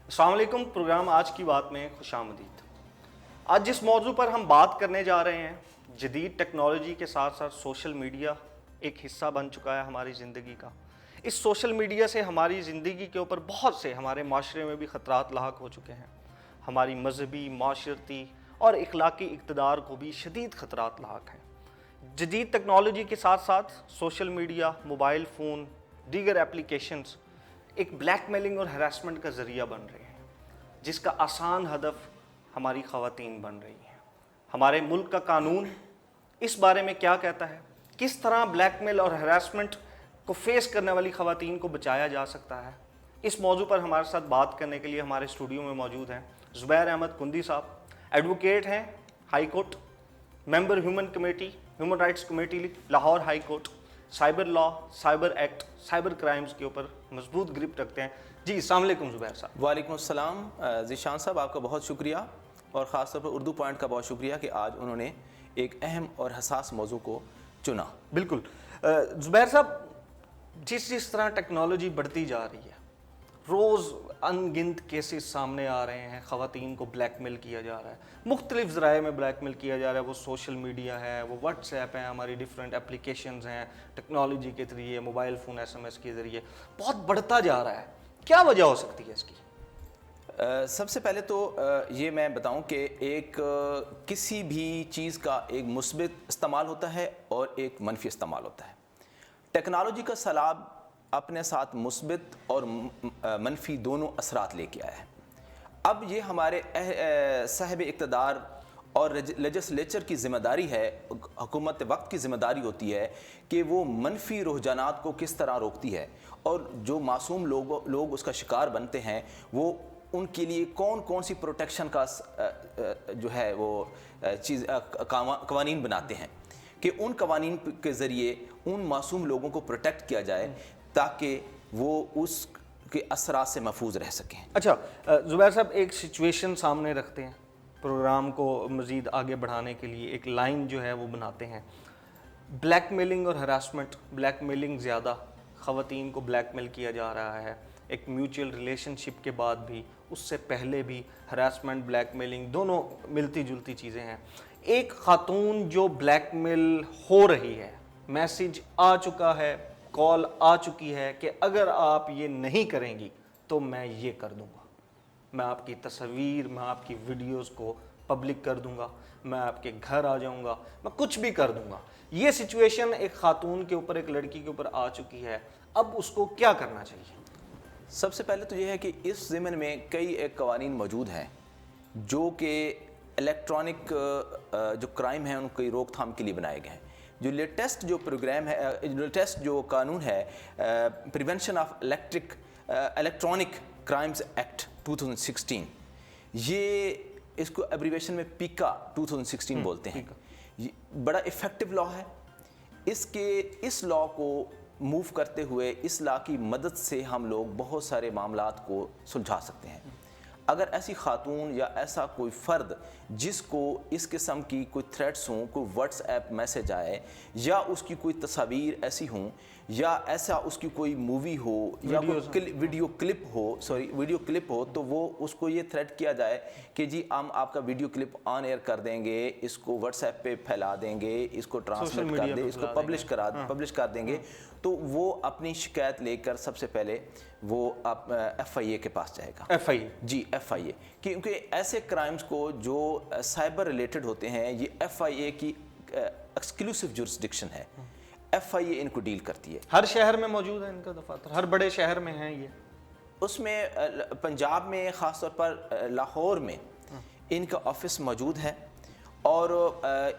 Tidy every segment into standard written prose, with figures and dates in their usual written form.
السلام علیکم. پروگرام آج کی بات میں خوش آمدید. آج جس موضوع پر ہم بات کرنے جا رہے ہیں، جدید ٹیکنالوجی کے ساتھ ساتھ سوشل میڈیا ایک حصہ بن چکا ہے ہماری زندگی کا. اس سوشل میڈیا سے ہماری زندگی کے اوپر بہت سے ہمارے معاشرے میں بھی خطرات لاحق ہو چکے ہیں. ہماری مذہبی، معاشرتی اور اخلاقی اقتدار کو بھی شدید خطرات لاحق ہیں. جدید ٹیکنالوجی کے ساتھ ساتھ سوشل میڈیا، موبائل فون، دیگر ایپلیکیشنز ایک بلیک میلنگ اور ہراسمنٹ کا ذریعہ بن رہے ہیں، جس کا آسان ہدف ہماری خواتین بن رہی ہیں. ہمارے ملک کا قانون اس بارے میں کیا کہتا ہے؟ کس طرح بلیک میل اور ہراسمنٹ کو فیس کرنے والی خواتین کو بچایا جا سکتا ہے؟ اس موضوع پر ہمارے ساتھ بات کرنے کے لیے ہمارے اسٹوڈیو میں موجود ہیں زبیر احمد کندی صاحب. ایڈوکیٹ ہیں، high court member, human rights committee Lahore high court, cyber law, cyber act, cyber crimes کے اوپر مضبوط گرپ رکھتے ہیں. جی السلام علیکم زبیر صاحب. وعلیکم السلام. ذیشان صاحب، آپ کا بہت شکریہ، اور خاص طور پر اردو پوائنٹ کا بہت شکریہ کہ آج انہوں نے ایک اہم اور حساس موضوع کو چنا. بالکل. زبیر صاحب، جس طرح ٹیکنالوجی بڑھتی جا رہی ہے، روز ان گنت کیسز سامنے آ رہے ہیں. خواتین کو بلیک میل کیا جا رہا ہے، مختلف ذرائع میں بلیک میل کیا جا رہا ہے. وہ سوشل میڈیا ہے، وہ واٹس ایپ ہے، ہماری ڈفرینٹ اپلیکیشنز ہیں، ٹیکنالوجی کے ذریعے، موبائل فون، SMS کے ذریعے بہت بڑھتا جا رہا ہے. کیا وجہ ہو سکتی ہے اس کی؟ سب سے پہلے تو یہ میں بتاؤں کہ کسی بھی چیز کا ایک مثبت استعمال ہوتا ہے اور ایک منفی استعمال ہوتا ہے. ٹیکنالوجی کا سیلاب اپنے ساتھ مثبت اور منفی دونوں اثرات لے کے آیا ہے. اب یہ ہمارے صاحب اقتدار اور لیجسلیچر کی ذمہ داری ہے، حکومت وقت کی ذمہ داری ہوتی ہے کہ وہ منفی رجحانات کو کس طرح روکتی ہے، اور جو معصوم لوگ اس کا شکار بنتے ہیں وہ ان کے لیے کون کون سی پروٹیکشن کا جو ہے وہ قوانین بناتے ہیں کہ ان قوانین کے ذریعے ان معصوم لوگوں کو پروٹیکٹ کیا جائے تاکہ وہ اس کے اثرات سے محفوظ رہ سکیں. اچھا زبیر صاحب، ایک سچویشن سامنے رکھتے ہیں، پروگرام کو مزید آگے بڑھانے کے لیے ایک لائن جو ہے وہ بناتے ہیں. بلیک میلنگ اور ہراسمنٹ، بلیک میلنگ زیادہ، خواتین کو بلیک میل کیا جا رہا ہے. ایک میوچل ریلیشن شپ کے بعد بھی، اس سے پہلے بھی ہراسمنٹ، بلیک میلنگ دونوں ملتی جلتی چیزیں ہیں. ایک خاتون جو بلیک میل ہو رہی ہے، میسج آ چکا ہے، کال آ چکی ہے کہ اگر آپ یہ نہیں کریں گی تو میں یہ کر دوں گا، میں آپ کی تصویر، میں آپ کی ویڈیوز کو پبلک کر دوں گا، میں آپ کے گھر آ جاؤں گا، میں کچھ بھی کر دوں گا. یہ سچویشن ایک خاتون کے اوپر، ایک لڑکی کے اوپر آ چکی ہے. اب اس کو کیا کرنا چاہیے؟ سب سے پہلے تو یہ ہے کہ اس ضمن میں کئی ایک قوانین موجود ہیں جو کہ الیکٹرانک جو کرائم ہیں ان کی روک تھام کے لیے بنائے گئے ہیں. جو لیٹسٹ جو پروگرام ہے، لیٹسٹ جو قانون ہے، prevention of electronic crimes act 2016، یہ اس کو ایبریویشن میں پیکا 2016 بولتے ہیں. بڑا افیکٹو لا ہے. اس لا کو موو کرتے ہوئے، اس لا کی مدد سے ہم لوگ بہت سارے معاملات کو سلجھا سکتے ہیں. اگر ایسی خاتون یا ایسا کوئی فرد جس کو اس قسم کی کوئی تھریٹس ہوں، کوئی واٹس ایپ میسج آئے، یا اس کی کوئی تصاویر ایسی ہوں، یا ایسا اس کی کوئی مووی ہو یا ویڈیو کلپ ہو تو وہ اس کو یہ تھریٹ کیا جائے کہ جی ہم آپ کا ویڈیو کلپ آن ایئر کر دیں گے، اس کو واٹس ایپ پہ پھیلا دیں گے، اس کو ٹرانسمیٹ کر دیں، اس کو پبلش کر دیں گے، تو وہ اپنی شکایت لے کر سب سے پہلے وہ FIA کے پاس جائے گا. جی FIA، کیونکہ ایسے کرائمز کو جو سائبر ریلیٹڈ ہوتے ہیں یہ FIA کی ایکسکلوسیو جورسڈکشن ہے. FIA ان کو ڈیل کرتی ہے. ہر شہر میں موجود ہے ان کا دفاتر، ہر بڑے شہر میں ہیں. یہ اس میں پنجاب میں خاص طور پر لاہور میں ان کا آفس موجود ہے، اور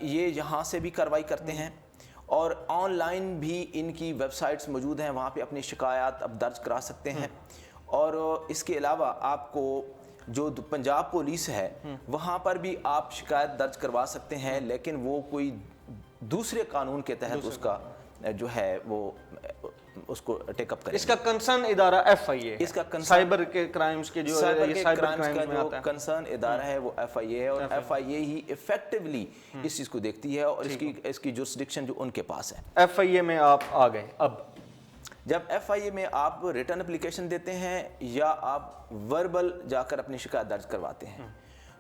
یہ یہاں سے بھی کارروائی کرتے ہیں، اور آن لائن بھی ان کی ویب سائٹس موجود ہیں، وہاں پہ اپنی شکایات اب درج کرا سکتے ہیں. اور اس کے علاوہ آپ کو جو پنجاب پولیس ہے وہاں پر بھی آپ شکایت درج کروا سکتے ہیں، لیکن وہ کوئی دوسرے قانون کے تحت اس کا جو ہے وہ اس کو ٹیک اپ کریں. اس کا کنسرن ادارہ FIA، اس کا سائبر کے کرائمز کے جو کرائمز کا جو کنسرن ادارہ ہے وہ FIA ہے، اور FIA ہی ایفیکٹولی اس چیز کو دیکھتی ہے، اور اس کی جورسڈکشن جو ان کے پاس ہے. FIA میں آپ آ گئے. اب جب ایف آئی اے میں آپ ریٹرن اپلیکیشن دیتے ہیں یا آپ وربل جا کر اپنی شکایت درج کرواتے ہیں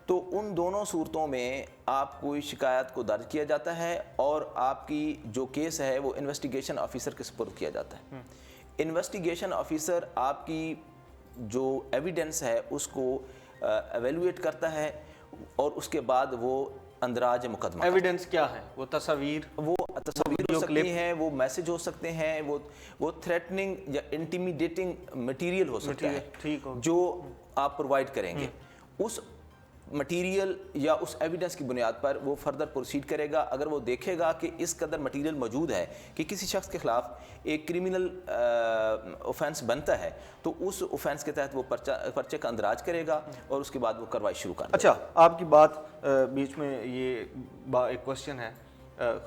تو ان دونوں صورتوں میں آپ کوئی شکایت کو درج کیا جاتا ہے اور آپ کی جو کیس ہے وہ انویسٹیگیشن آفیسر کے سپرد کیا جاتا ہے. انویسٹیگیشن آفیسر آپ کی جو ایویڈنس ہے اس کو ایویلویٹ کرتا ہے اور اس کے بعد وہ اندراج مقدمہ. ایویڈنس کیا ہے؟ وہ تصاویر ہو سکتی ہیں, وہ میسج ہو سکتے ہیں, وہ تھریٹننگ یا انٹیمیڈیٹنگ مٹیریل ہو سکتا ہے جو آپ پرووائڈ کریں گے. اس مٹیریل یا اس ایویڈنس کی بنیاد پر وہ فردر پروسیڈ کرے گا. اگر وہ دیکھے گا کہ اس قدر مٹیریل موجود ہے کہ کسی شخص کے خلاف ایک کرمنل اوفینس بنتا ہے تو اس اوفینس کے تحت وہ پرچے کا اندراج کرے گا اور اس کے بعد وہ کارروائی شروع کر دے گا. اچھا, آپ کی بات بیچ میں یہ ایک کوشچن ہے,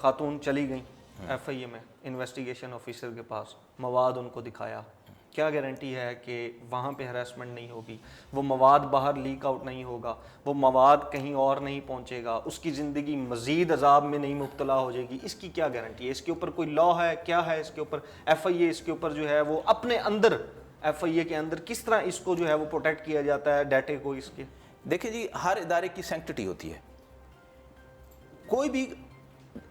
خاتون چلی گئیں ایف آئی اے میں انویسٹیگیشن آفیسر کے پاس, مواد ان کو دکھایا, کیا گارنٹی ہے کہ وہاں پہ ہراسمنٹ نہیں ہوگی, وہ مواد باہر لیک آؤٹ نہیں ہوگا, وہ مواد کہیں اور نہیں پہنچے گا, اس کی زندگی مزید عذاب میں نہیں مبتلا ہو جائے گی؟ اس کی کیا گارنٹی ہے؟ اس کے اوپر کوئی لا ہے, کیا ہے اس کے اوپر؟ ایف آئی اے اس کے اوپر جو ہے وہ اپنے اندر, ایف آئی اے کے اندر کس طرح اس کو جو ہے وہ پروٹیکٹ کیا جاتا ہے ڈیٹے کو اس کے؟ دیکھیں جی, ہر ادارے کی سینکٹٹی ہوتی ہے. کوئی بھی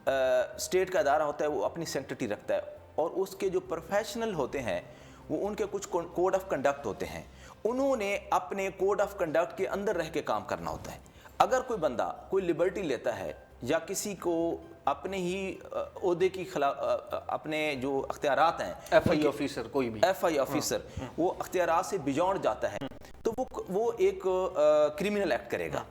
اسٹیٹ کا ادارہ ہوتا ہے وہ اپنی سینکٹٹی رکھتا ہے اور اس کے جو پروفیشنل ہوتے ہیں وہ ان کے کچھ کوڈ آف کنڈکٹ ہوتے ہیں, انہوں نے اپنے کوڈ آف کنڈکٹ کے اندر رہ کے کام کرنا ہوتا ہے. اگر کوئی بندہ کوئی لبرٹی لیتا ہے یا کسی کو اپنے ہی عہدے کی خلاف اپنے جو اختیارات ہیں, ایف آئی آفیسر کوئی بھی ایف آئی آفیسر وہ اختیارات سے بیونڈ جاتا ہے تو وہ ایک کرمنل ایکٹ کرے گا.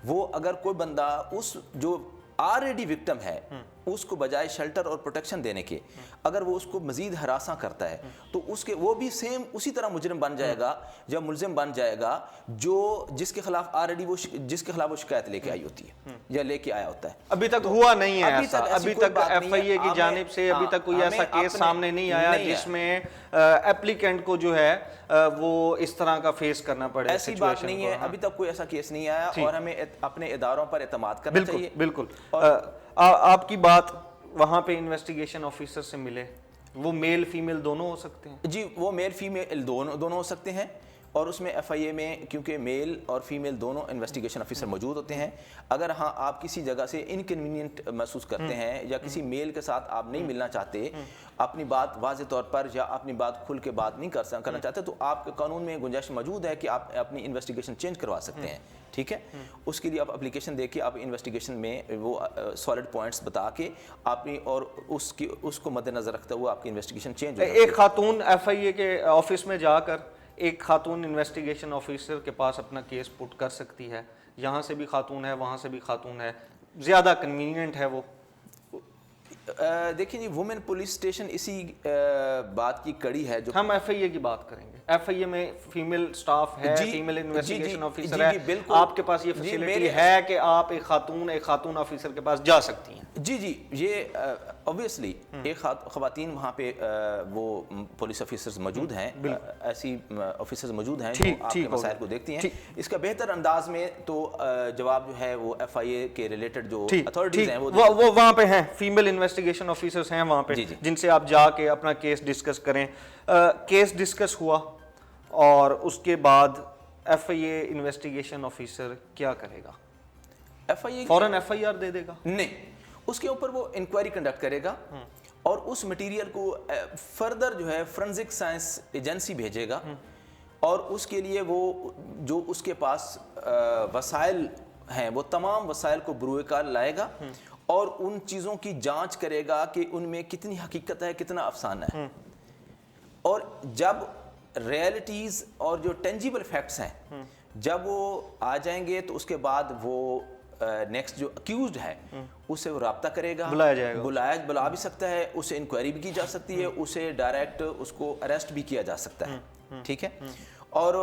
وہ اگر کوئی بندہ اس جو آلریڈی وکٹم ہے اس کو بجائے شیلٹر اور پروٹیکشن دینے کے اگر وہ اس کو مزید ہراساں کرتا ہے تو اس کے وہ بھی سیم اسی طرح مجرم بن جائے گا یا ملزم بن جائے گا جو جس کے خلاف آلریڈی وہ شکایت لے کے آئی ہوتی ہے یا لے کے آیا ہوتا ہے. ابھی تک ہوا نہیں ہے ایسا, ابھی تک ایف آئی اے کی جانب سے ابھی تک کوئی ایسا کیس سامنے نہیں آیا جس میں ایپلیکینٹ کو جو ہے وہ اس طرح کا فیس کرنا پڑے. ایسی بات نہیں ہے, ابھی تک کوئی ایسا کیس نہیں آیا اور ہمیں اپنے اداروں پر اعتماد کرنا چاہیے. بالکل. آپ کی بات وہاں پہ انویسٹیگیشن آفیسر سے ملے, وہ میل فیمیل دونوں ہو سکتے ہیں؟ جی, وہ میل فیمیل دونوں ہو سکتے ہیں اور اس میں ایف آئی اے میں کیونکہ میل اور فیمیل دونوں انویسٹیگیشن آفیسر موجود ہوتے ہیں. اگر ہاں آپ کسی جگہ سے انکنوینئنٹ محسوس کرتے ہیں یا کسی میل کے ساتھ آپ نہیں ملنا چاہتے, اپنی بات واضح طور پر یا اپنی بات کھل کے بات نہیں کرنا چاہتے تو آپ کے قانون میں گنجائش موجود ہے کہ آپ اپنی انویسٹیگیشن چینج کروا سکتے ہیں. ٹھیک ہے, اس کے لیے آپ اپلیکیشن دے کے آپ انویسٹیگیشن میں وہ سالڈ پوائنٹس بتا کے اپنی اور اس کو مد نظر رکھتے ہوئے آپ کی انویسٹیگیشن چینج ہو جاتی ہے. ایک خاتون ایف آئی اے کے آفس میں جا کر ایک خاتون انویسٹیگیشن آفیسر کے پاس اپنا کیس پٹ کر سکتی ہے, یہاں سے بھی خاتون ہے وہاں سے بھی خاتون ہے, زیادہ کنوینینٹ ہے وہ. دیکھیں جی, وومن پولیس اسٹیشن اسی بات کی کڑی ہے جو ہم ایف آئی اے کی بات کریں گے. ایف آئی اے میں فیمیل سٹاف ہے, فیمیل انویسٹیگیشن آفیسر ہے, آپ کے پاس یہ فیسلٹی ہے کہ آپ ایک خاتون آفیسر کے پاس جا سکتی ہیں؟ جی, یہ اوبویسلی ایک خواتین وہاں پہ وہ پولیس آفیسرز موجود ہیں, ایسی آفیسرز موجود ہیں جو آپ کے مسائل کو دیکھتی ہیں. اس کا بہتر انداز میں تو جواب جو ہے وہ ایف آئی اے کے ریلیٹڈ جو اتھارٹیز ہیں وہ وہاں پہ ہیں, فیمیل انویسٹیگیشن آفیسرز ہیں وہاں پہ جن سے آپ جا کے اپنا کیس ڈسکس کریں. کیس ڈسکس ہوا اور اس کے بعد ایف آئی اے انویسٹیگیشن آفیسر کیا کرے گا؟ ایف آئی اے فوراً ایف آئی آر دے دے گا؟ نہیں, اس کے اوپر وہ انکوائری کنڈکٹ کرے گا اور اس مٹیریل کو فردر جو ہے فرنزک سائنس ایجنسی بھیجے گا اور اس کے لیے وہ جو اس کے پاس وسائل ہیں وہ تمام وسائل کو بروئے کار لائے گا اور ان چیزوں کی جانچ کرے گا کہ ان میں کتنی حقیقت ہے, کتنا افسانہ ہے. اور جب ریئلٹیز اور جو ٹینجیبل فیکٹس ہیں جب وہ آ جائیں گے تو اس کے بعد وہ نیکسٹ جو اکیوزڈ ہے اسے وہ رابطہ کرے گا, بلایا جائے گا, بلا بھی سکتا ہے, اسے انکوائری بھی کی جا سکتی ہے, اسے ڈائریکٹ اس کو اریسٹ بھی کیا جا سکتا ہے. ٹھیک ہے, اور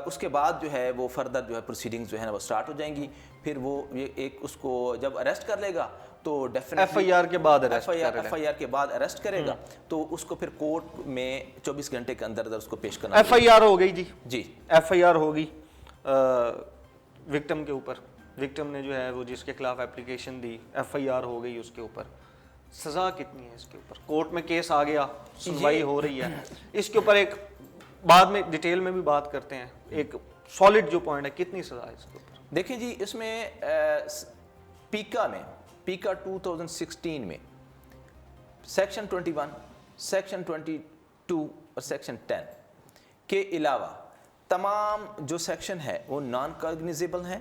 اس کے بعد جو ہے وہ فردر جو ہے پروسیڈنگز جو ہے وہ سٹارٹ ہو جائیں گی. پھر وہ ایک اس کو جب اریسٹ کر لے گا تو ڈیفینیٹلی ایف آئی آر کے بعد ایف آئی آر کے بعد اریسٹ کرے گا تو اس کو پھر کورٹ میں 24 گھنٹے کے اندر اس کو پیش کرنا. ایف آئی آر ہو گئی جی, ایف آئی آر ہوگی وکٹم کے اوپر, وکٹم نے جو ہے وہ جس کے خلاف اپلیکیشن دی, ایف آئی آر ہو گئی اس کے اوپر. سزا کتنی ہے اس کے اوپر؟ کورٹ میں کیس آ گیا, سنوائی ہو رہی ہے, اس کے اوپر ایک بعد میں ڈیٹیل میں بھی بات کرتے ہیں, ایک سالڈ جو پوائنٹ ہے کتنی سزا ہے اس کے اوپر؟ دیکھیں جی, اس میں پیکا 2016 میں سیکشن 21, سیکشن 22 اور سیکشن 10 کے علاوہ تمام جو سیکشن ہے وہ نان کاگنیزیبل ہیں,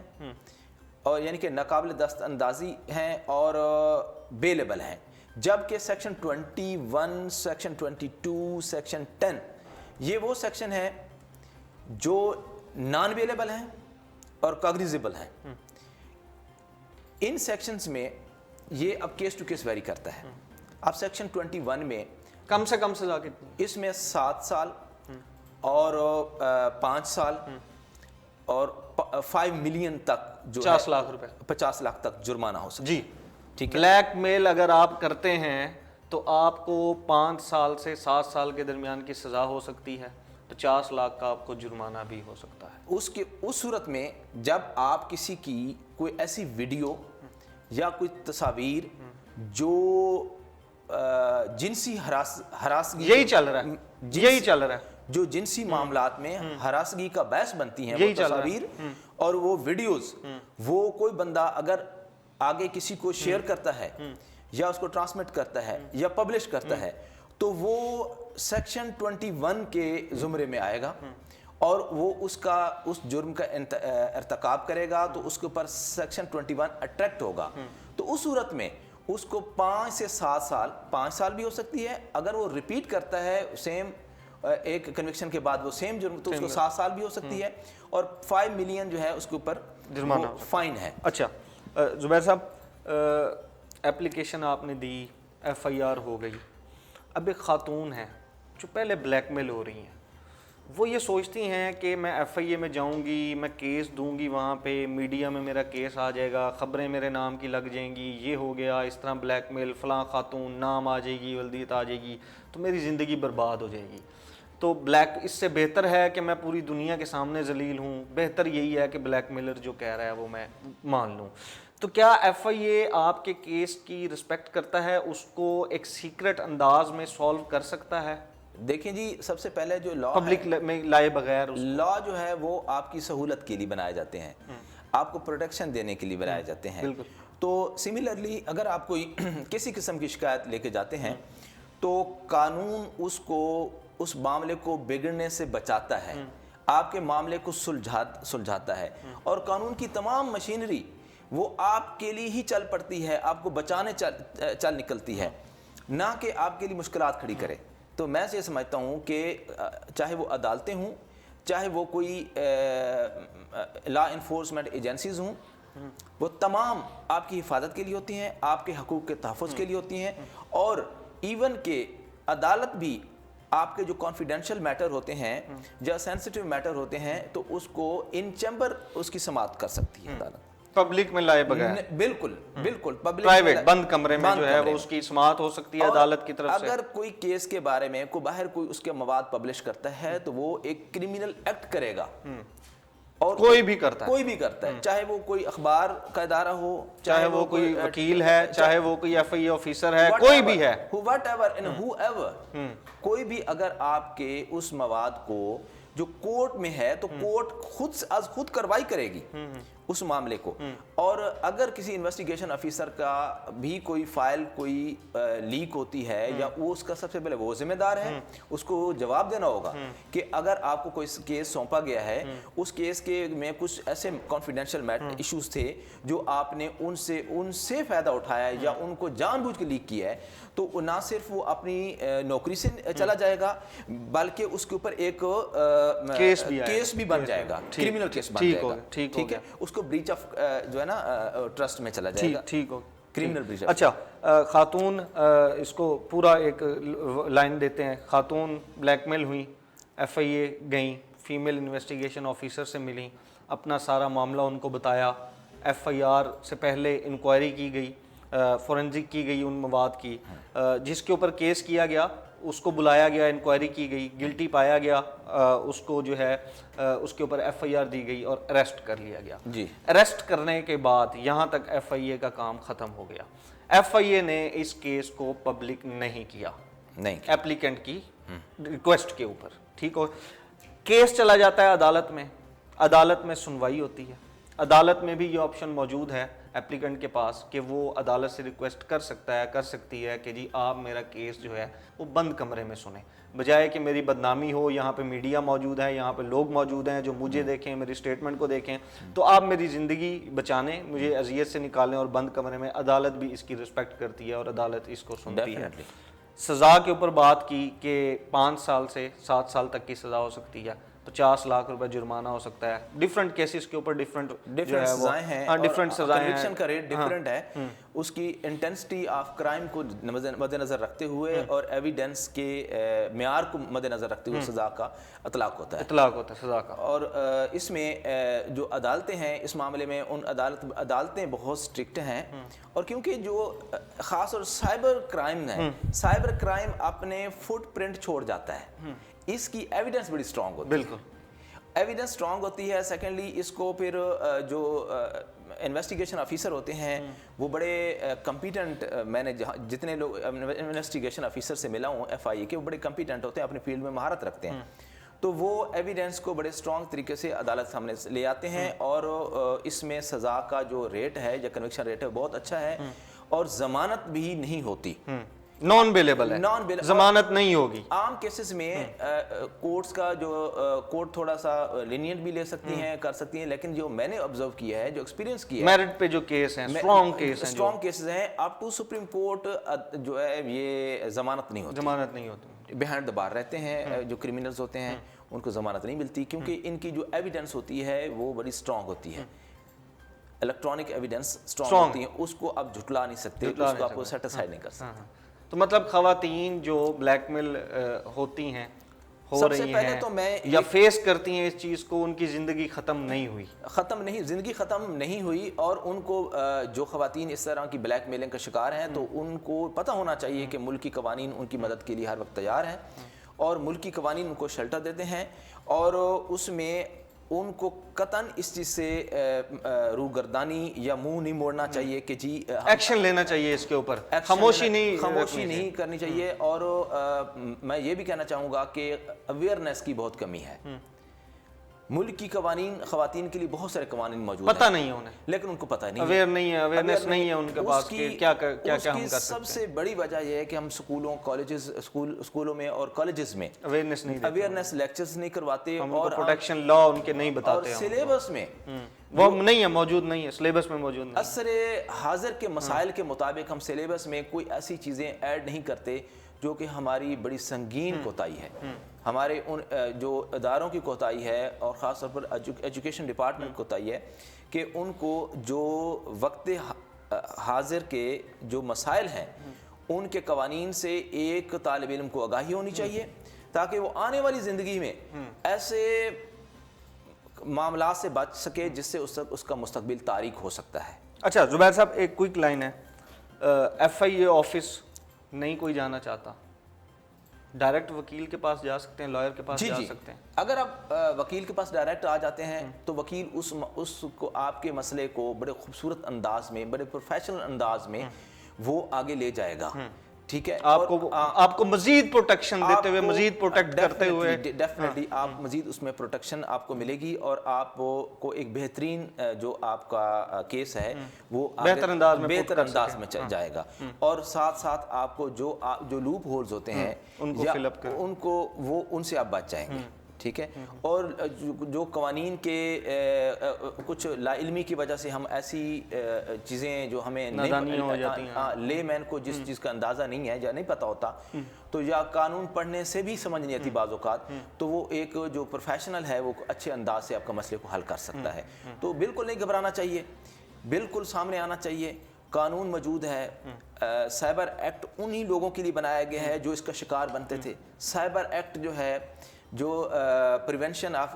اور یعنی کہ ناقابل دست اندازی ہیں اور بیلیبل ہیں, جبکہ سیکشن 21, سیکشن 22, سیکشن 10 یہ وہ سیکشن ہے جو نان بیلیبل ہیں اور کاگنیزیبل ہیں. ان سیکشنز میں یہ اب کیس ٹو کیس ویری کرتا ہے. اب سیکشن 21 میں کم سے کم سزا کتنی؟ اس میں 7 سال اور 5 سال اور 5 ملین تک جو 50 لاکھ روپے, 50 لاکھ تک جرمانہ ہو سکتا ہے. جی ٹھیک ہے. بلیک میل اگر آپ کرتے ہیں تو آپ کو 5 سال سے 7 سال کے درمیان کی سزا ہو سکتی ہے, 50 لاکھ کا آپ کو جرمانہ بھی ہو سکتا ہے. اس صورت میں جب آپ کسی کی کوئی ایسی ویڈیو یا کوئی تصاویر جو جنسی ہراسگی, یہی چل رہا ہے, یہی چل رہا ہے, جو جنسی معاملات میں ہراسگی کا باعث بنتی ہیں, وہ تصاویر اور وہ ویڈیوز, وہ کوئی بندہ اگر آگے کسی کو شیئر کرتا ہے یا اس کو ٹرانسمٹ کرتا ہے یا پبلش کرتا ہے تو وہ سیکشن 21 کے زمرے میں آئے گا, اور وہ اس جرم کا ارتکاب کرے گا تو اس کے اوپر سیکشن 21 اٹریکٹ ہوگا. تو اس صورت میں اس کو 5 سے 7 سال, 5 سال بھی ہو سکتی ہے اگر وہ ریپیٹ کرتا ہے سیم ایک کنوکشن کے بعد وہ سیم جرم, تو اس کو 7 سال بھی ہو سکتی ہے, اور 5 ملین جو ہے اس کے اوپر جرمانہ فائن ہے. اچھا زبیر صاحب, اپلیکیشن آپ نے دی, ایف آئی آر ہو گئی, اب ایک خاتون ہے جو پہلے بلیک میل ہو رہی ہیں, وہ یہ سوچتی ہیں کہ میں ایف آئی اے میں جاؤں گی, میں کیس دوں گی, وہاں پہ میڈیا میں میرا کیس آ جائے گا, خبریں میرے نام کی لگ جائیں گی, یہ ہو گیا, اس طرح بلیک میل, فلاں خاتون نام آ جائے گی, ولدیت آ جائے گی, تو میری زندگی برباد ہو جائے گی. تو بلیک اس سے بہتر ہے کہ میں پوری دنیا کے سامنے ذلیل ہوں, بہتر یہی ہے کہ بلیک میلر جو کہہ رہا ہے وہ میں مان لوں. تو کیا ایف آئی اے آپ کے کیس کی رسپیکٹ کرتا ہے, اس کو ایک سیکرٹ انداز میں سالو کر سکتا ہے؟ دیکھیں جی, سب سے پہلے جو لا پبلک میں لائے بغیر, لا جو ہے وہ آپ کی سہولت کے لیے بنائے جاتے ہیں, آپ کو پروٹیکشن دینے کے لیے بنائے جاتے ہیں. تو سملرلی اگر آپ کوئی کسی قسم کی شکایت لے کے جاتے ہیں تو قانون اس معاملے کو بگڑنے سے بچاتا ہے, آپ کے معاملے کو سلجھاتا ہے, اور قانون کی تمام مشینری وہ آپ کے لیے ہی چل پڑتی ہے, آپ کو بچانے چل نکلتی ہے, نہ کہ آپ کے لیے مشکلات کھڑی کرے. تو میں یہ سمجھتا ہوں کہ چاہے وہ عدالتیں ہوں, چاہے وہ کوئی لا انفورسمنٹ ایجنسیز ہوں, وہ تمام آپ کی حفاظت کے لیے ہوتی ہیں, آپ کے حقوق کے تحفظ کے لیے ہوتی ہیں, اور ایون کہ عدالت بھی آپ کے جو کانفیڈینشیل میٹر ہوتے ہیں یا سینسٹیو میٹر ہوتے ہیں تو اس کو ان چیمبر اس کی سماعت کر سکتی ہے عدالت, پبلک میں لائے بغیر. بالکل پبلک پرائیویٹ بند کمرے میں جو ہے وہ اس کی سماعت ہو سکتی ہے عدالت کی طرف سے. اگر کوئی کیس کے بارے میں باہر کوئی اس کے مواد پبلش کرتا ہے تو وہ ایک کرمینل ایکٹ کرے گا, اور کوئی بھی کرتا ہے, چاہے وہ کوئی اخبار کا ادارہ ہو, چاہے وہ کوئی وکیل ہے, چاہے وہ کوئی ایف آئی اے آفیسر ہے, کوئی بھی ہے, کوئی بھی اگر آپ کے اس مواد کو جو کورٹ میں ہے تو کورٹ خود کارروائی کرے گی اس معاملے کو. اور اگر کسی انویسٹیگیشن آفیسر کا بھی کوئی فائل کوئی لیک ہوتی ہے یا وہ اس کا سب سے پہلے وہ ذمہ دار ہے, اس کو جواب دینا ہوگا کہ اگر آپ کو کوئی کیس سونپا گیا ہے, اس کیس کے میں کچھ ایسے کانفیڈینشیل ایشوز تھے جو آپ نے ان سے فائدہ اٹھایا ہے یا ان کو جان بوجھ کے لیک کیا ہے, تو نہ صرف وہ اپنی نوکری سے چلا جائے گا بلکہ اس کے اوپر ایک کیس بھی بن جائے گا, کرمینل کیس بن جائے گا. ٹھیک ہے, اس کو بریچ آف جو ہے نا ٹرسٹ میں چلا جائے گا. ٹھیک ہو, کرمینل بریچ. اچھا خاتون, اس کو پورا ایک لائن دیتے ہیں. خاتون بلیک میل ہوئی, ایف آئی اے گئیں, فیمیل انویسٹیگیشن آفیسر سے ملیں, اپنا سارا معاملہ ان کو بتایا, ایف آئی آر سے پہلے انکوائری کی گئی, فورنزک کی گئی ان مواد کی, جس کے اوپر کیس کیا گیا اس کو بلایا گیا, انکوائری کی گئی, گلٹی پایا گیا, اس کو جو ہے اس کے اوپر ایف آئی آر دی گئی اور اریسٹ کر لیا گیا. جی, اریسٹ کرنے کے بعد یہاں تک ایف آئی اے کا کام ختم ہو گیا. FIA نے اس کیس کو پبلک نہیں کیا نہیں ایپلیکنٹ کی ریکویسٹ کے اوپر. ٹھیک ہو, کیس چلا جاتا ہے عدالت میں, عدالت میں سنوائی ہوتی ہے. عدالت میں بھی یہ آپشن موجود ہے ایپلیکنٹ کے پاس کہ وہ عدالت سے ریکویسٹ کر سکتی ہے کہ جی آپ میرا کیس جو ہے وہ بند کمرے میں سنیں, بجائے کہ میری بدنامی ہو. یہاں پہ میڈیا موجود ہے, یہاں پہ لوگ موجود ہیں جو مجھے دیکھیں, میری سٹیٹمنٹ کو دیکھیں, تو آپ میری زندگی بچانے, مجھے اذیت سے نکالیں اور بند کمرے میں. عدالت بھی اس کی رسپیکٹ کرتی ہے اور عدالت اس کو سنتی ہے. سزا کے اوپر بات کی کہ 5 سال سے 7 سال تک کی سزا ہو سکتی ہے, 50 لاکھ روپے جرمانہ ہو سکتا ہے. ڈفرینٹ کیسز کے اوپر ڈفرینٹ سزائیں ہیں, ڈفرینٹ سزائیں ہیں, کنوکشن کا ریٹ ڈفرینٹ ہے. اس کی انٹینسٹی آف کرائم کو مد نظر رکھتے ہوئے اور ایویڈنس کے معیار کو مد نظر رکھتے ہوئے سزا کا اطلاق ہوتا ہے سزا کا. اور اس میں جو عدالتیں ہیں اس معاملے میں ان عدالتیں بہت اسٹرکٹ ہیں. اور کیونکہ جو خاص اور سائبر کرائم ہے, سائبر کرائم اپنے فٹ پرنٹ چھوڑ جاتا ہے, اس کی ایویڈنس بڑی اسٹرانگ ہوتی ہے. بالکل ایویڈنس اسٹرانگ ہوتی ہے. سیکنڈلی اس کو پھر جو انویسٹیگیشن آفیسر ہوتے ہیں وہ بڑے کمپیٹنٹ, میں نے جتنے لوگ انویسٹیگیشن آفیسر سے ملا ہوں FIA کے, وہ بڑے کمپیٹنٹ ہوتے ہیں, اپنے فیلڈ میں مہارت رکھتے ہیں. تو وہ ایویڈنس کو بڑے اسٹرانگ طریقے سے عدالت سامنے لے آتے ہیں. اور اس میں سزا کا جو ریٹ ہے یا کنوکشن ریٹ ہے بہت اچھا ہے. اور ضمانت بھی نہیں ہوتی, نان بیلیبل ہے, ضمانت نہیں ہوگی. عام کیسز میں کورٹس کا جو کورٹ تھوڑا سا لینینٹ بھی لے سکتی ہیں, کر سکتی ہیں, لیکن جو میں نے آبزرو کیا ہے, جو ایکسپیرینس کیا ہے, میرٹ پہ جو کیس ہیں, اسٹرانگ کیسز ہیں, اپ ٹو سپریم کورٹ جو ہے یہ ضمانت نہیں ہوتی. بیہائنڈ دا بار رہتے ہیں جو کرمنلز ہوتے ہیں, ان کو ضمانت نہیں ملتی کیونکہ ان کی جو ایویڈنس ہوتی ہے وہ بڑی اسٹرانگ ہوتی ہے. الیکٹرانک ایویڈنس اسٹرانگ ہوتی ہے, اس کو آپ جھٹلا نہیں سکتے, اس کو آپ سیٹسفائی نہیں کر سکتے. تو مطلب خواتین جو بلیک میل ہوتی ہیں, ہو رہی ہیں یا فیس کرتی ہیں اس چیز کو, ان کی زندگی ختم نہیں, زندگی ختم نہیں ہوئی. اور ان کو جو خواتین اس طرح کی بلیک میلنگ کا شکار ہیں تو ان کو پتہ ہونا چاہیے کہ ملکی قوانین ان کی مدد کے لیے ہر وقت تیار ہیں, اور ملکی قوانین ان کو شیلٹر دیتے ہیں. اور اس میں ان کو قطعاً اس چیز سے روگردانی یا منہ نہیں موڑنا چاہیے کہ جی ایکشن لینا چاہیے اس کے اوپر, خاموشی نہیں کرنی چاہیے. اور میں یہ بھی کہنا چاہوں گا کہ اویئرنیس کی بہت کمی ہے. ملک کی خواتین کے لیے بہت سارے قوانین موجود ہیں, پتہ نہیں ہے انہیں, لیکن ان کو پتہ نہیں, اویئر نہیں ہے, اویئرنس نہیں ہے ان کے پاس کہ کیا ہم کر سکتے ہیں. سب سے بڑی وجہ یہ ہے کہ ہم اسکولوں میں اور کالجز میں اویئرنیس لیکچرز نہیں کرواتے, اور پروٹیکشن لا ان کے نہیں بتاتے, سلیبس میں وہ نہیں ہے, موجود نہیں ہے, سلیبس میں موجود نہیں. عصر حاضر کے مسائل کے مطابق ہم سلیبس میں کوئی ایسی چیزیں ایڈ نہیں کرتے جو کہ ہماری بڑی سنگین کوتاہی ہے, ہمارے ان جو اداروں کی کوتاہی ہے, اور خاص طور پر ایجوکیشن ڈپارٹمنٹ کوتاہی ہے کہ ان کو جو وقت حاضر کے جو مسائل ہیں ان کے قوانین سے ایک طالب علم کو آگاہی ہونی چاہیے, تاکہ وہ آنے والی زندگی میں ایسے معاملات سے بچ سکے جس سے اس کا مستقبل تاریک ہو سکتا ہے. اچھا زبیر صاحب, ایک کوئک لائن ہے, FIA آفس نہیں کوئی جانا چاہتا, ڈائریکٹ وکیل کے پاس جا سکتے ہیں, لائر کے پاس جا سکتے ہیں. اگر آپ وکیل کے پاس ڈائریکٹ آ جاتے ہیں تو وکیل اس کو آپ کے مسئلے کو بڑے خوبصورت انداز میں, بڑے پروفیشنل انداز میں وہ آگے لے جائے گا. ٹھیک ہے, آپ کو مزید پروٹیکشن دیتے ہوئے, مزید پروٹیکٹ کرتے ہوئے, ڈیفینیٹلی آپ مزید اس میں پروٹیکشن آپ کو ملے گی, اور آپ کو ایک بہترین جو آپ کا کیس ہے وہ بہتر انداز میں جائے گا. اور ساتھ ساتھ آپ کو جو لوپ ہولز ہوتے ہیں ان کو وہ ان سے آپ بچ جائیں گے. ٹھیک ہے, اور جو قوانین کے کچھ لا علمی کی وجہ سے ہم ایسی چیزیں جو ہمیں لے مین کو جس چیز کا اندازہ نہیں ہے یا نہیں پتہ ہوتا, تو یا قانون پڑھنے سے بھی سمجھ نہیں آتی بعض اوقات, تو وہ ایک جو پروفیشنل ہے وہ اچھے انداز سے آپ کا مسئلے کو حل کر سکتا ہے. تو بالکل نہیں گھبرانا چاہیے, بالکل سامنے آنا چاہیے. قانون موجود ہے, سائبر ایکٹ انہی لوگوں کے لیے بنایا گیا ہے جو اس کا شکار بنتے تھے. سائبر ایکٹ جو ہے, جو پریونشن آف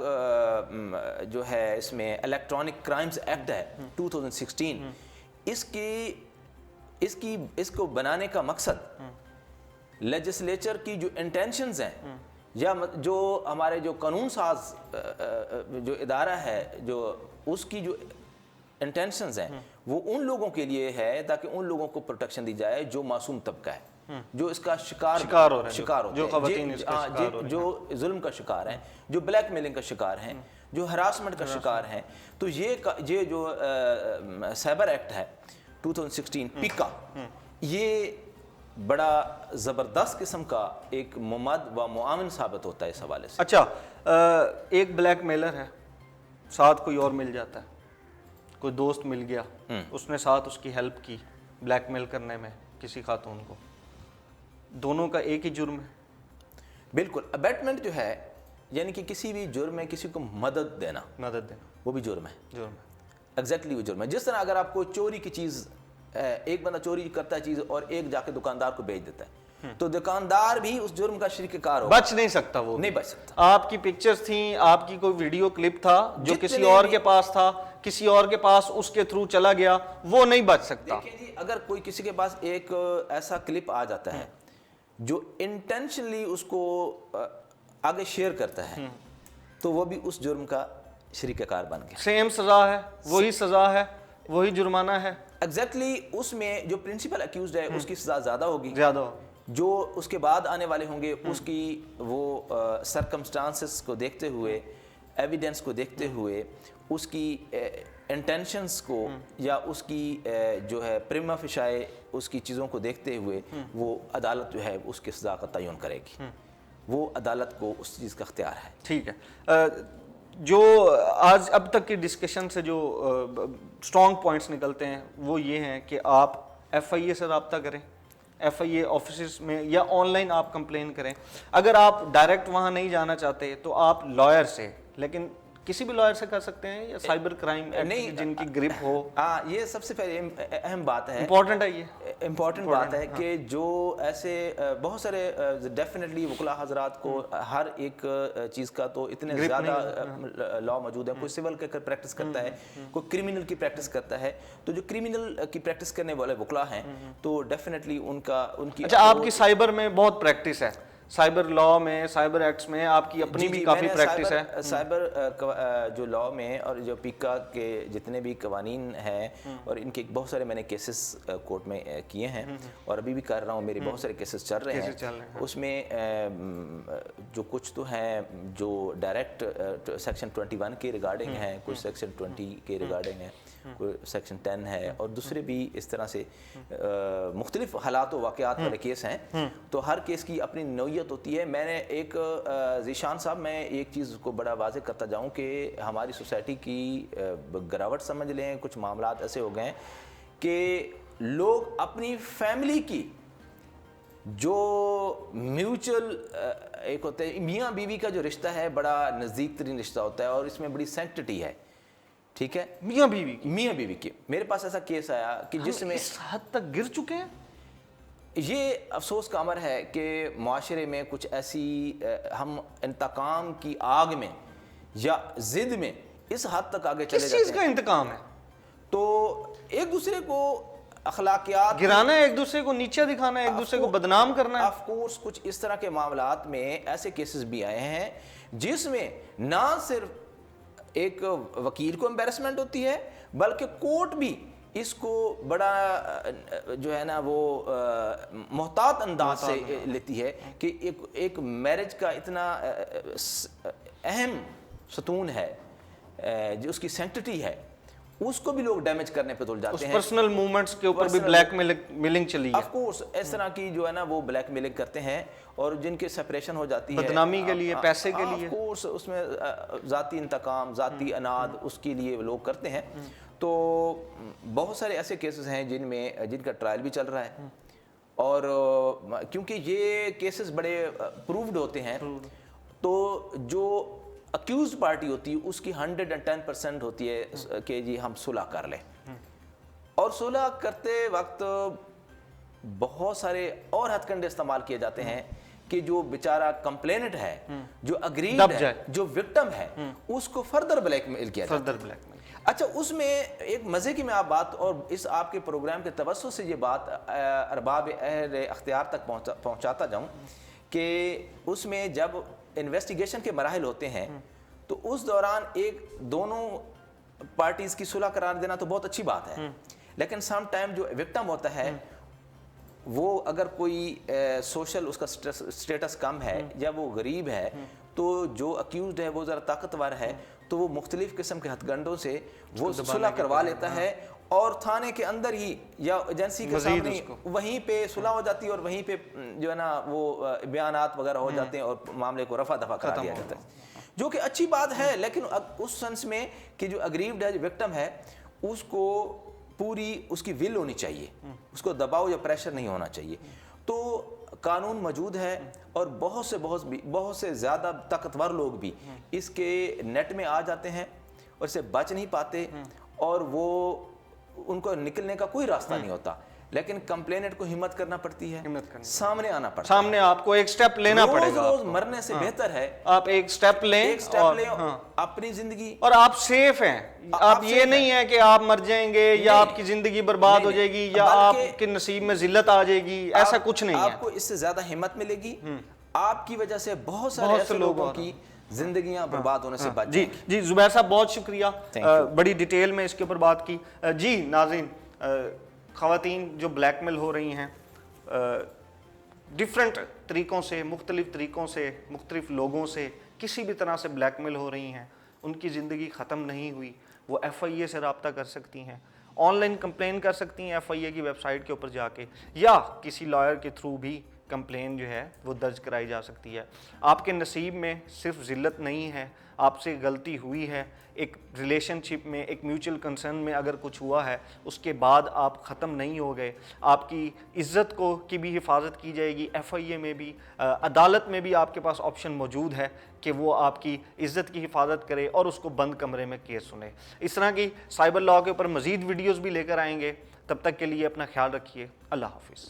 جو ہے اس میں الیکٹرانک کرائمز ایکٹ ہے 2016, اس کو بنانے کا مقصد لیجسلیچر کی جو انٹینشنز ہیں یا جو ہمارے جو قانون ساز جو ادارہ ہے جو اس کی جو انٹینشنز ہیں وہ ان لوگوں کے لیے ہے تاکہ ان لوگوں کو پروٹیکشن دی جائے جو معصوم طبقہ ہے، جو اس کا شکار ہو رہے ہیں، جو خواتین اس کا شکار ہو رہی ہیں، جو ظلم کا شکار ہیں، جو بلیک میلنگ کا شکار ہیں، جو ہراسمنٹ کا شکار ہیں. تو یہ جو سائبر ایکٹ ہے 2016 پیکا، یہ بڑا زبردست قسم کا ایک ممد و معاون ثابت ہوتا ہے اس حوالے سے. اچھا، ایک بلیک میلر ہے، ساتھ کوئی اور مل جاتا ہے، کوئی دوست مل گیا، اس نے ساتھ اس کی ہیلپ کی بلیک میل کرنے میں کسی خاتون کو، دونوں کا ایک ہی جرم ہے؟ بالکل. ابیٹمنٹ جو ہے یعنی کہ کسی بھی جرم میں کسی کو مدد دینا وہ بھی جرم ہے. ایگزیکٹلی وہ جرم ہے. جس طرح اگر آپ کو چوری کی چیز، ایک بندہ چوری کرتا ہے چیز اور ایک جا کے دکاندار کو بیچ دیتا ہے، تو دکاندار بھی اس جرم کا شریک کار ہوگا. بچ نہیں سکتا، وہ نہیں بچ سکتا. آپ کی پکچرز تھیں، آپ کی کوئی ویڈیو کلپ تھا جو کسی اور کے پاس تھا، کسی اور کے پاس اس کے تھرو چلا گیا، وہ نہیں بچ سکتا. دیکھیں جی، اگر کوئی کسی کے پاس ایک ایسا کلپ آ جاتا ہے جو انٹینشنلی اس کو آگے شیئر کرتا ہے تو وہ بھی اس جرم کا شریک کار بن گیا. سیم سزا ہے، وہی سزا ہے، وہی جرمانہ ہے. ایگزیکٹلی اس میں جو پرنسپل اکیوزڈ ہے اس کی سزا زیادہ ہوگی، جو اس کے بعد آنے والے ہوں گے اس کی وہ سرکمسٹانسز کو دیکھتے ہوئے، ایویڈنس کو دیکھتے ہوئے، اس کی انٹینشنز کو یا اس کی جو ہے پریما فشائے اس کی چیزوں کو دیکھتے ہوئے وہ عدالت جو ہے اس کی سزا کا تعین کرے گی. وہ عدالت کو اس چیز کا اختیار ہے. ٹھیک ہے. جو آج اب تک کی ڈسکشن سے جو اسٹرانگ پوائنٹس نکلتے ہیں وہ یہ ہیں کہ آپ ایف آئی اے سے رابطہ کریں، ایف آئی اے آفیسز میں، یا آن لائن آپ کمپلین کریں. اگر آپ ڈائریکٹ وہاں نہیں جانا چاہتے تو آپ لائر سے، لیکن کسی بھی لائر سے کر سکتے ہیں، یا سائبر کرائم ایکٹ جن کی گرپ ہو. ہاں، یہ سب سے پہلے اہم بات ہے، امپورٹنٹ ہے. یہ امپورٹنٹ بات ہے کہ جو ایسے بہت سارے ڈیفینیٹلی وکلاء حضرات کو ہر ایک چیز کا تو اتنے زیادہ لا موجود ہے. کوئی سول کے پریکٹس کرتا ہے، کوئی کرمنل کی پریکٹس کرتا ہے. تو جو کرمنل کی پریکٹس کرنے والے وکلاء ہیں تو ڈیفینیٹلی ان کی اچھا، آپ کی سائبر میں بہت پریکٹس ہے، سائبر لا میں، سائبر ایکٹس میں آپ کی اپنی بھی کافی پریکٹس ہے. سائبر جو لا میں اور جو پیکا کے جتنے بھی قوانین ہیں، اور ان کے بہت سارے میں نے کیسز کورٹ میں کیے ہیں اور ابھی بھی کر رہا ہوں. میرے بہت سارے کیسز چل رہے ہیں. اس میں جو کچھ تو ہیں جو ڈائریکٹ سیکشن 21 کے ریگارڈنگ ہیں، کچھ سیکشن 20 کے ریگارڈنگ ہیں، کوئی سیکشن 10 ہے، اور دوسرے بھی اس طرح سے مختلف حالات و واقعات والے کیس ہیں. تو ہر کیس کی اپنی نوعیت ہوتی ہے. میں نے ایک ذیشان صاحب، میں ایک چیز کو بڑا واضح کرتا جاؤں کہ ہماری سوسائٹی کی گراوٹ سمجھ لیں، کچھ معاملات ایسے ہو گئے ہیں کہ لوگ اپنی فیملی کی جو میوچل ایک ہوتا ہے میاں بیوی کا جو رشتہ ہے، بڑا نزدیک ترین رشتہ ہوتا ہے اور اس میں بڑی سینکٹٹی ہے. ٹھیک ہے، میاں بیوی کی. میرے پاس ایسا کیس آیا کہ جس میں اس حد تک گر چکے ہیں. یہ افسوس کا امر ہے کہ معاشرے میں کچھ ایسی ہم انتقام کی آگ میں یا ضد میں اس حد تک آگے چلے جاتے ہیں. کس چیز کا انتقام ہے؟ تو ایک دوسرے کو اخلاقیات گرانا ہے، ایک دوسرے کو نیچے دکھانا ہے، ایک دوسرے کو بدنام کرنا ہے. آف کورس کچھ اس طرح کے معاملات میں ایسے کیسز بھی آئے ہیں جس میں نہ صرف ایک وکیل کو امبیرسمنٹ ہوتی ہے بلکہ کورٹ بھی اس کو بڑا جو ہے نا وہ محتاط انداز سے لیتی ہے کہ ایک میرج کا اتنا اہم ستون ہے جو اس کی سینکٹٹی ہے، اس کو بھی لوگ ڈیمیج کرنے پہ تل جاتے ہیں. پرسنل موومنٹس کے اوپر بھی بلیک میلنگ چلی ہے. آف کورس اس طرح کی جو ہے نا وہ بلیک میلنگ کرتے ہیں اور جن کے سپریشن ہو جاتی ہے بدنامی کے لیے، پیسے کے لیے. آف کورس اس میں ذاتی انتقام، ذاتی اناد اس کے لیے لوگ کرتے ہیں. تو بہت سارے ایسے کیسز ہیں جن کا ٹرائل بھی چل رہا ہے اور کیونکہ یہ کیسز بڑے پرووڈ ہوتے ہیں تو جو اکیوزڈ پارٹی ہوتی ہے اس کی 110% ہوتی ہے کہ جی ہم صلح کر لیں. اور صلح کرتے وقت بہت سارے اور ہتھ کنڈے استعمال کیے جاتے ہیں کہ جو بیچارہ کمپلینٹ ہے، جو اگریڈ ہے، جو وکٹم ہے، اس کو فردر بلیک میل کیا جاتا ہے. اچھا، اس میں ایک مزے کی میں آپ بات، اور اس آپ کے پروگرام کے توسط سے یہ بات ارباب اہل اختیار تک پہنچاتا جاؤں کہ اس میں جب انویسٹیگیشن کے مراحل ہوتے ہیں تو اس دوران دونوں پارٹیز کی صلح قرار دینا تو بہت اچھی بات ہے، لیکن سم ٹائم جو وکٹم ہوتا ہے وہ اگر کوئی سوشل اس کا سٹیٹس کم ہے یا وہ غریب ہے تو جو اکیوزڈ ہے وہ ذرا طاقتور ہے تو وہ مختلف قسم کے ہتھ گنڈوں سے وہ صلح کروا لیتا ہے اور تھانے کے اندر ہی یا ایجنسی کے سامنے وہیں پہ صلح ہو جاتی ہے اور وہیں پہ جو ہے نا وہ بیانات وغیرہ ہو جاتے ہیں اور معاملے کو رفع دفع کرا دیا جاتا ہے، جو کہ اچھی بات ہے، لیکن اس سنس میں کہ جو اگریوڈ ہے، جو وکٹم ہے، اس کو پوری اس کی ول ہونی چاہیے، اس کو دباؤ یا پریشر نہیں ہونا چاہیے۔ تو قانون موجود ہے اور بہت سے زیادہ طاقتور لوگ بھی اس کے نیٹ میں آ جاتے ہیں اور اسے بچ نہیں پاتے اور وہ ان کو نکلنے کا کوئی راستہ نہیں ہوتا، لیکن کمپلیننٹ کو ہمت کرنا پڑتی ہے، سامنے آنا پڑتا ہے، سامنے آپ کو ایک سٹیپ لینا پڑے گا، روز مرنے سے بہتر ہے آپ ایک سٹیپ لیں اپنی زندگی، اور آپ سیف ہیں، آپ یہ نہیں ہے کہ آپ مر جائیں گے یا آپ کی زندگی برباد ہو جائے گی یا آپ کے نصیب میں ذلت آ جائے گی، ایسا کچھ نہیں ہے۔ آپ کو اس سے زیادہ ہمت ملے گی، آپ کی وجہ سے بہت سارے ایسے لوگوں کی زندگیاں برباد ہونے سے بچ جائیں گی۔ جی زبیر صاحب بہت شکریہ، بڑی ڈیٹیل میں اس کے اوپر بات کی۔ جی ناظرین، خواتین جو بلیک میل ہو رہی ہیں ڈیفرنٹ طریقوں سے، مختلف طریقوں سے، مختلف لوگوں سے کسی بھی طرح سے بلیک میل ہو رہی ہیں، ان کی زندگی ختم نہیں ہوئی، وہ ایف آئی اے سے رابطہ کر سکتی ہیں، آن لائن کمپلین کر سکتی ہیں ایف آئی اے کی ویب سائٹ کے اوپر جا کے، یا کسی لائر کے تھرو بھی کمپلین جو ہے وہ درج کرائی جا سکتی ہے۔ آپ کے نصیب میں صرف ذلت نہیں ہے، آپ سے غلطی ہوئی ہے، ایک ریلیشن شپ میں، ایک میوچل کنسرن میں اگر کچھ ہوا ہے، اس کے بعد آپ ختم نہیں ہو گئے، آپ کی عزت کی بھی حفاظت کی جائے گی، ایف آئی اے میں بھی، عدالت میں بھی آپ کے پاس آپشن موجود ہے کہ وہ آپ کی عزت کی حفاظت کرے اور اس کو بند کمرے میں کیس سنے۔ اس طرح کی سائبر لاء کے اوپر مزید ویڈیوز بھی لے کر آئیں گے، تب تک کے لیے اپنا خیال رکھیے، اللہ حافظ۔